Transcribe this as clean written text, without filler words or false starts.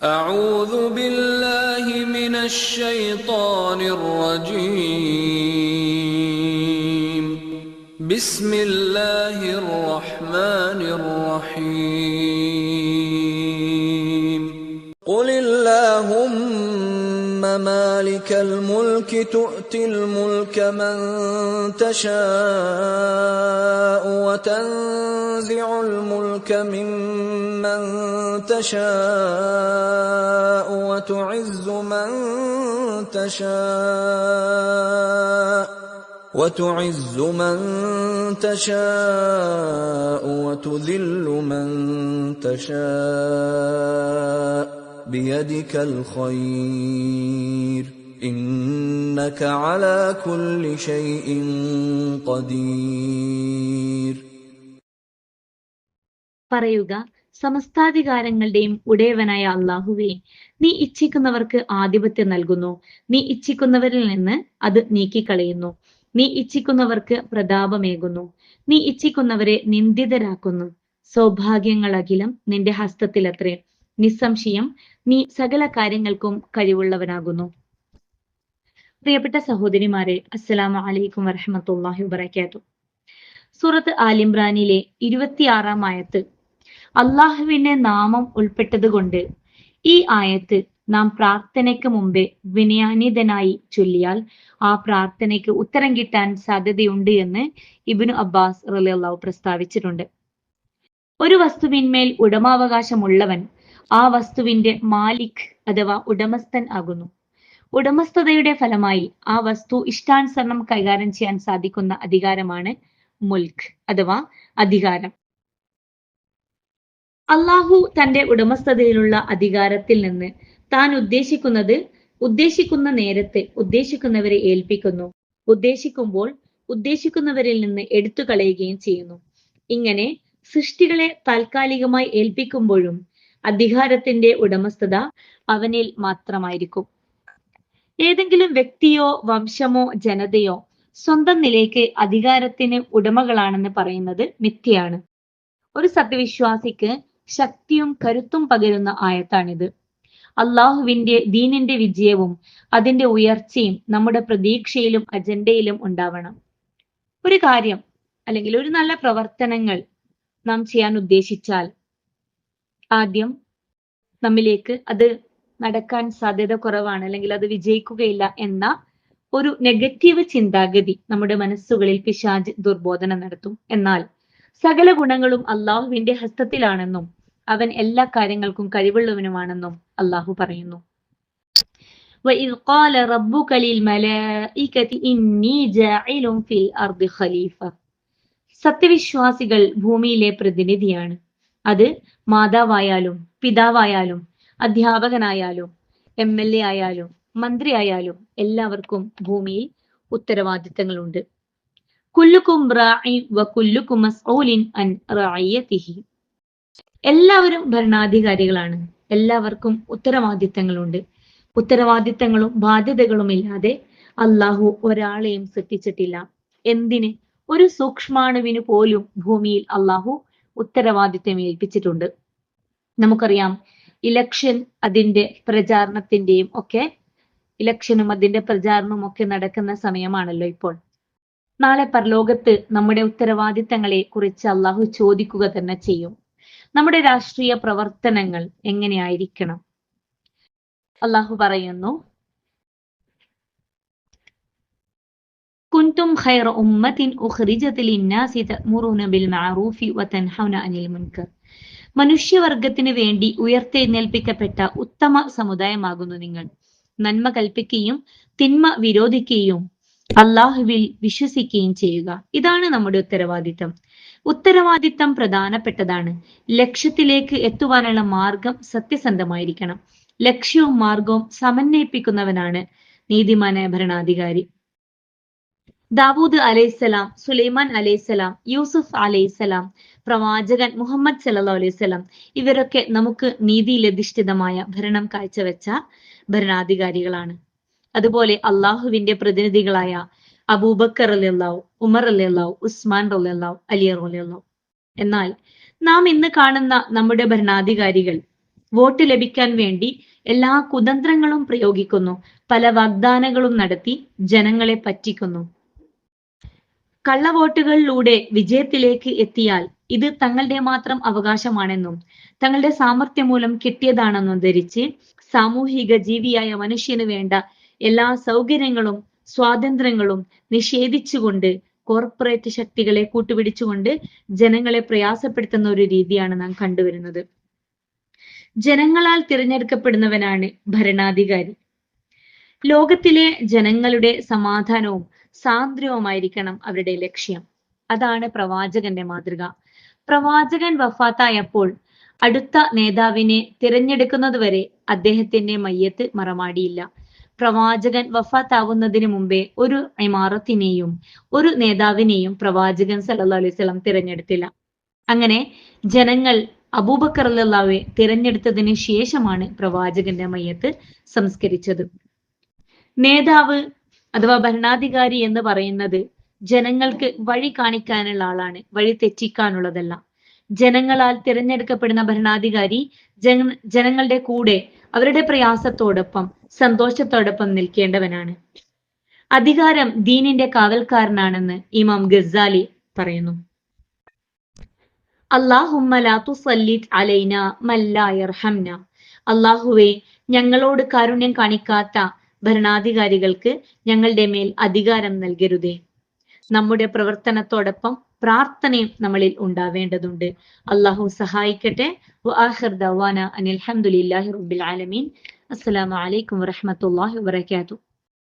أعوذ بالله من الشيطان الرجيم بسم الله الرحمن الرحيم قل اللهم مالك الملك تؤتي الملك من تشاء وتنزع الملك ممن تشاء وتعز من تشاء وتذل من تشاء بيدك الخير إنك على كل شيء قدير. പറയുക, സമസ്താധികാരങ്ങളുടെയും ഉടയവനായ അല്ലാഹുവേ, നീ ഇച്ഛിക്കുന്നവർക്ക് ആധിപത്യം നൽകുന്നു, നീ ഇച്ഛിക്കുന്നവരിൽ നിന്ന് അത് നീക്കിക്കളയുന്നു, നീ ഇച്ഛിക്കുന്നവർക്ക് പ്രതാപമേകുന്നു, നീ ഇച്ഛിക്കുന്നവരെ നിന്ദിതരാക്കുന്നു. സൗഭാഗ്യങ്ങളഖിലം നിന്റെ ഹസ്തത്തിലത്രേ. നിസ്സംശയം നീ സകല കാര്യങ്ങൾക്കും കഴിവുള്ളവനാകുന്നു. പ്രിയപ്പെട്ട സഹോദരിമാരെ, അസ്സലാമു അലൈക്കും വറഹ്മത്തുള്ളാഹി വബറകാതുഹു. സൂറത്ത് ആലിംറാനിലെ 26-ാം ആയത്ത് അള്ളാഹുവിന്റെ നാമം ഉൾപ്പെട്ടത് കൊണ്ട് ഈ ആയത്ത് നാം പ്രാർത്ഥനയ്ക്ക് മുമ്പേ വിനയാനിതനായി ചൊല്ലിയാൽ ആ പ്രാർത്ഥനയ്ക്ക് ഉത്തരം കിട്ടാൻ സാധ്യതയുണ്ട് എന്ന് ഇബ്നു അബ്ബാസ് റളിയല്ലാഹു പ്രസ്താവിച്ചിട്ടുണ്ട്. ഒരു വസ്തുവിന്മേൽ ഉടമാവകാശമുള്ളവൻ ആ വസ്തുവിന്റെ മാലിക് അഥവാ ഉടമസ്ഥൻ ആകുന്നു. ഉടമസ്ഥതയുടെ ഫലമായി ആ വസ്തു ഇഷ്ടാനുസരണം കൈകാര്യം ചെയ്യാൻ സാധിക്കുന്ന അധികാരമാണ് മുൽക്ക് അഥവാ അധികാരം. അള്ളാഹു തന്റെ ഉടമസ്ഥതയിലുള്ള അധികാരത്തിൽ നിന്ന് താൻ ഉദ്ദേശിക്കുന്ന നേരത്ത് ഉദ്ദേശിക്കുന്നവരെ ഏൽപ്പിക്കുന്നു, ഉദ്ദേശിക്കുമ്പോൾ ഉദ്ദേശിക്കുന്നവരിൽ നിന്ന് എടുത്തു കളയുകയും ചെയ്യുന്നു. ഇങ്ങനെ സൃഷ്ടികളെ താൽക്കാലികമായി ഏൽപ്പിക്കുമ്പോഴും അധികാരത്തിന്റെ ഉടമസ്ഥത അവനിൽ മാത്രമായിരിക്കും. ഏതെങ്കിലും വ്യക്തിയോ വംശമോ ജനതയോ സ്വന്തം നിലയ്ക്ക് അധികാരത്തിന് ഉടമകളാണെന്ന് പറയുന്നത് മിഥ്യയാണ്. ഒരു സത്യവിശ്വാസിക്ക് ശക്തിയും കരുത്തും പകരുന്ന ആയത്താണിത്. അള്ളാഹുവിന്റെ ദീനിന്റെ വിജയവും അതിന്റെ ഉയർച്ചയും നമ്മുടെ പ്രതീക്ഷയിലും അജണ്ടയിലും ഉണ്ടാവണം. ഒരു കാര്യം അല്ലെങ്കിൽ ഒരു നല്ല പ്രവർത്തനങ്ങൾ നാം ചെയ്യാൻ ഉദ്ദേശിച്ചാൽ ആദ്യം നമ്മിലേക്ക് അത് നടക്കാൻ സാധ്യത കുറവാണ്, അല്ലെങ്കിൽ അത് വിജയിക്കുകയില്ല എന്ന ഒരു നെഗറ്റീവ് ചിന്താഗതി നമ്മുടെ മനസ്സുകളിൽ പിശാച് ദുർബോധനം നടത്തും. എന്നാൽ സകല ഗുണങ്ങളും അള്ളാഹുവിന്റെ ഹസ്തത്തിലാണെന്നും അവൻ എല്ലാ കാര്യങ്ങൾക്കും കഴിവുള്ളവനുമാണെന്നും അള്ളാഹു പറയുന്നു. وَإِذْ قَالَ رَبُّكَ لِلْمَلَائِكَةِ إِنِّي جَاعِلٌ فِي الْأَرْضِ خَلِيفَةً. സത്യവിശ്വാസികൾ ഭൂമിയിലെ പ്രതിനിധിയാണ്. അത് മാതാവായാലും പിതാവായാലും അധ്യാപകനായാലും MLA ആയാലും മന്ത്രി ആയാലും എല്ലാവർക്കും ഭൂമിയിൽ ഉത്തരവാദിത്തങ്ങളുണ്ട്. കുല്ലുക്കും റാഇ വ കുല്ലുക്കും മസ്ഊലിൻ അൻ റഅയ്യതിഹി. എല്ലാവരും ഭരണാധികാരികളാണ്, എല്ലാവർക്കും ഉത്തരവാദിത്തങ്ങളുണ്ട്. ഉത്തരവാദിത്തങ്ങളും ബാധ്യതകളും ഇല്ലാതെ അള്ളാഹു ഒരാളെയും സൃഷ്ടിച്ചിട്ടില്ല. എന്തിന്, ഒരു സൂക്ഷ്മാണുവിന് പോലും ഭൂമിയിൽ അള്ളാഹു ഉത്തരവാദിത്തം ഏൽപ്പിച്ചിട്ടുണ്ട്. നമുക്കറിയാം, ഇലക്ഷൻ അതിന്റെ പ്രചാരണത്തിന്റെയും ഒക്കെ ഇലക്ഷനും അതിന്റെ പ്രചാരണവും ഒക്കെ നടക്കുന്ന സമയമാണല്ലോ ഇപ്പോൾ. നാളെ പരലോകത്ത് നമ്മുടെ ഉത്തരവാദിത്തങ്ങളെ കുറിച്ച് അള്ളാഹു ചോദിക്കുക തന്നെ ചെയ്യും. നമ്മുടെ രാഷ്ട്രീയ പ്രവർത്തനങ്ങൾ എങ്ങനെയായിരിക്കണം? അള്ളാഹു പറയുന്നു, കുൻതും ഖൈറ ഉമ്മത്തിൻ ഉഖ്രിജത് ലിന്നാസി തഅ്മുറൂന ബിൽ മഅറൂഫി വതൻഹൗന അനിൽ മുൻകർ. മനുഷ്യവർഗത്തിന് വേണ്ടി ഉയർത്തെഴുന്നേൽപ്പിക്കപ്പെട്ട ഉത്തമ സമുദായമാകുന്നു നിങ്ങൾ. നന്മ കൽപ്പിക്കുകയും തിന്മ വിരോധിക്കുകയും അള്ളാഹുവിൽ വിശ്വസിക്കുകയും ചെയ്യുക. ഇതാണ് നമ്മുടെ ഉത്തരവാദിത്തം. ഉത്തരവാദിത്തം പ്രധാനപ്പെട്ടതാണ്. ലക്ഷ്യത്തിലേക്ക് എത്തുവാനുള്ള മാർഗം സത്യസന്ധമായിരിക്കണം. ലക്ഷ്യവും മാർഗവും സമന്വയിപ്പിക്കുന്നവനാണ് നീതിമാനായ ഭരണാധികാരി. ദാവൂദ് അലൈഹിസ്സലാം, സുലൈമാൻ അലൈഹിസ്സലാം, യൂസുഫ് അലൈഹിസ്സലാം, പ്രവാചകൻ മുഹമ്മദ് സല്ലല്ലാഹു അലൈഹി വസല്ലം ഇവരൊക്കെ നമുക്ക് നീതിയിലധിഷ്ഠിതമായ ഭരണം കാഴ്ചവെച്ച ഭരണാധികാരികളാണ്. അതുപോലെ അള്ളാഹുവിന്റെ പ്രതിനിധികളായ അബൂബക്കർ റളിയല്ലാഹു, ഉമർ റളിയല്ലാഹു, ഉസ്മാൻ റളിയല്ലാഹു, അലി റളിയല്ലാഹു. എന്നാൽ നാം ഇന്ന് കാണുന്ന നമ്മുടെ ഭരണാധികാരികൾ വോട്ട് ലഭിക്കാൻ വേണ്ടി എല്ലാ കുതന്ത്രങ്ങളും പ്രയോഗിക്കുന്നു, പല വാഗ്ദാനങ്ങളും നടത്തി ജനങ്ങളെ പറ്റിക്കുന്നു. കള്ളവോട്ടുകളിലൂടെ വിജയത്തിലേക്ക് എത്തിയാൽ ഇത് തങ്ങളുടെ മാത്രം അവകാശമാണെന്നും തങ്ങളുടെ സാമർത്ഥ്യം മൂലം കിട്ടിയതാണെന്നും ധരിച്ച് സാമൂഹിക ജീവിയായ മനുഷ്യന് വേണ്ട എല്ലാ സൗകര്യങ്ങളും സ്വാതന്ത്ര്യങ്ങളും നിഷേധിച്ചുകൊണ്ട് കോർപ്പറേറ്റ് ശക്തികളെ കൂട്ടുപിടിച്ചുകൊണ്ട് ജനങ്ങളെ പ്രയാസപ്പെടുത്തുന്ന ഒരു രീതിയാണ് നാം കണ്ടുവരുന്നത്. ജനങ്ങളാൽ തിരഞ്ഞെടുക്കപ്പെടുന്നവനാണ് ഭരണാധികാരി. ലോകത്തിലെ ജനങ്ങളുടെ സമാധാനവും സാന്ദ്രവുമായിരിക്കണം അവരുടെ ലക്ഷ്യം. അതാണ് പ്രവാചകന്റെ മാതൃക. പ്രവാചകൻ വഫാത്തായപ്പോൾ അടുത്ത നേതാവിനെ തിരഞ്ഞെടുക്കുന്നത് വരെ അദ്ദേഹത്തിന്റെ മയ്യത്ത് മറമാടിയില്ല. പ്രവാചകൻ വഫാത്താവുന്നതിന് മുമ്പേ ഒരു ഇമാറത്തിനെയും ഒരു നേതാവിനെയും പ്രവാചകൻ സല്ലല്ലാഹു അലൈഹി വസല്ലം തിരഞ്ഞെടുത്തില്ല. അങ്ങനെ ജനങ്ങൾ അബൂബക്കർ റളിയല്ലാഹുവെ തിരഞ്ഞെടുത്തതിന് ശേഷമാണ് പ്രവാചകന്റെ മയ്യത്ത് സംസ്കരിച്ചത്. നേതാവ് അഥവാ ഭരണാധികാരി എന്ന് പറയുന്നത് ജനങ്ങൾക്ക് വഴി കാണിക്കാനുള്ള ആളാണ്, വഴി തെറ്റിക്കാനുള്ളതല്ല. ജനങ്ങളാൽ തിരഞ്ഞെടുക്കപ്പെടുന്ന ഭരണാധികാരി ജനങ്ങളുടെ കൂടെ അവരുടെ പ്രയാസത്തോടൊപ്പം സന്തോഷത്തോടൊപ്പം നിൽക്കേണ്ടവനാണ്. അധികാരം ദീനിന്റെ കാവൽക്കാരനാണെന്ന് ഇമാം ഗസാലി പറയുന്നു. അല്ലാഹുമ്മ ലാ തുസല്ലിത് അലൈനാ മൻ ലാ യർഹംന. അല്ലാഹുവേ, ഞങ്ങളോട് കാരുണ്യം കാണിക്കാത്ത ഭരണാധികാരികൾക്ക് ഞങ്ങളുടെ മേൽ അധികാരം നൽകരുതേ. നമ്മുടെ പ്രവർത്തനത്തോടൊപ്പം പ്രാർത്ഥനയും നമ്മളിൽ ഉണ്ടാവേണ്ടതുണ്ട്. അല്ലാഹു സഹായിക്കട്ടെ. വആഖിർ ദഅവാന അനിൽ ഹംദുലില്ലാഹി റബ്ബിൽ ആലമീൻ. അസ്സലാമു അലൈക്കും വറഹ്മത്തുള്ളാഹി വബറകാതുഹു.